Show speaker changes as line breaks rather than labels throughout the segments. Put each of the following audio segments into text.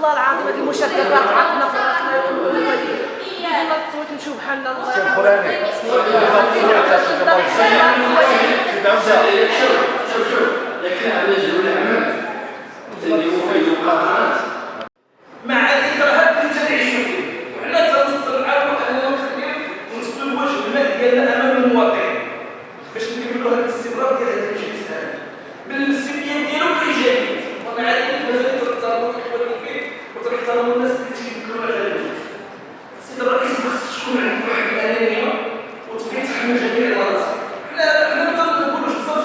الله العظيم هذه المشادات عندنا في راسنا والله تصوت نمشيو بحالنا الله
لكن على جبل العمل تديروا فيه القرارات
مع الاكراهات اللي تنعيشوا فيه وحنا تنصدر نعاودوا اننا نخليو ونسدوا الوجه المال ديالنا امام المواطنين باش نكملوا هذا الاستمرار ديال هذا المجلس هذا بالسلبيه ديالو والايجابيه ومع ذلك مازال تنتظروا الاخوان فيه وتحترموا الناس اللي تيذكروا هذا المجلس. السيد الرئيس خاص تكون عندك واحد الانانيه وتبغي تحمل جميع المناصب. حنا نقولوا بصوت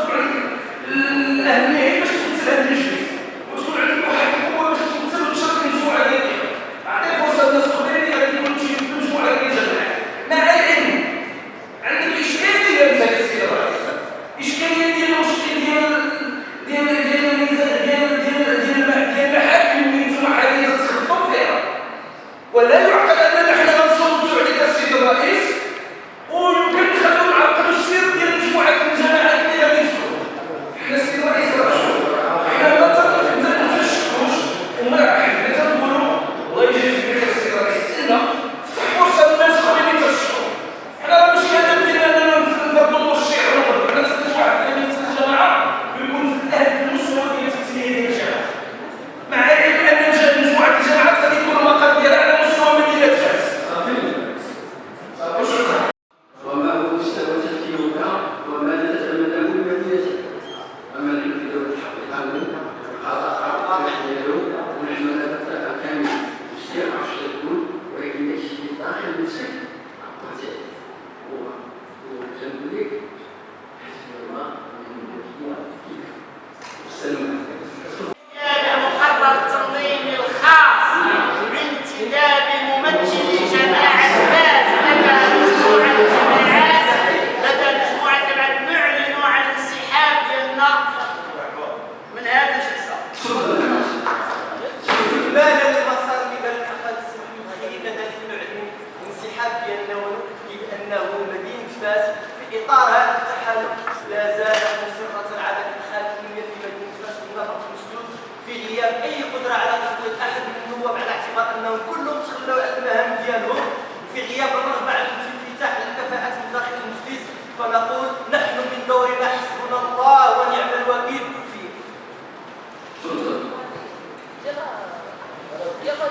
الاهميه هي باش تمثل هذا المجلس وتكون عندك واحد القوه باش تمثل وتشارك مجموعه ديال الاخوان. اعطي فرصه للناس الاخرين غادي يكونوا تيجيبوا مجموعه ديال الجماعات. مع العلم عندك اشكاليه انت السيد الرئيس، اشكاليه ديال المشكل ديال المحاكم اللي انتم حاليا تتخطوا فيها، ولا يعقل اننا حنا غنصوتوا عليك السيد الرئيس ويمكن نخليو نعرقلوا السير ديال مجموعه من الجماعات اللي غادي يدخلوا. حنا السيد الرئيس حنا ما تنشكوش وما حنا تنقولوا الله يجازيك بخير السيد الرئيس، استنى فتح فرصه للناس اخرين اللي ترشحوا. حنا راه ماشي الهدف ديالنا اننا نفرضوا المرشح ولا نفرضوا، حنا تنتج واحد اللي يمثل الجماعه ويكون في الاهل المستوى ديال التمثيليه ديال الجماعه. مع العلم ان مجموعه الجماعات غادي يكون المقر ديالها على مستوى مدينه فاس.
وما هو مستوى تفكيرك وما تتمناه المدينه. اما نحن في دوله الحق القانوني قضاء يحمله ونحن لا كامل الشيء عشان يكون ولكن الشيء داخل المسجد وتنبليك حسب الله من المدينه والسلام.
مقرر التنظيم الخاص بانتداب ممثلي جماعة فاس لدى مجموعة الجماعات نعلن عن الانسحاب ديالنا من هذا الجلسة.
استكمالا للمسار اللي بان الاخ السمحي كذلك نعلن الانسحاب ديالنا ونؤكد انه مدينة فاس في اطار هذا التحالف لا زالت مصرة على ادخال التنمية في مدينة فاس بنفق مسدود في غياب اي قدره على تسويق احد من النواب على اعتبار انهم كلهم تخلوا على المهام ديالهم وفي غياب الرغبه على انفتاح الكفاءات من داخل المجلس. فنقول نحن من دورنا حسبنا الله ونعم الوكيل فيه.
يلا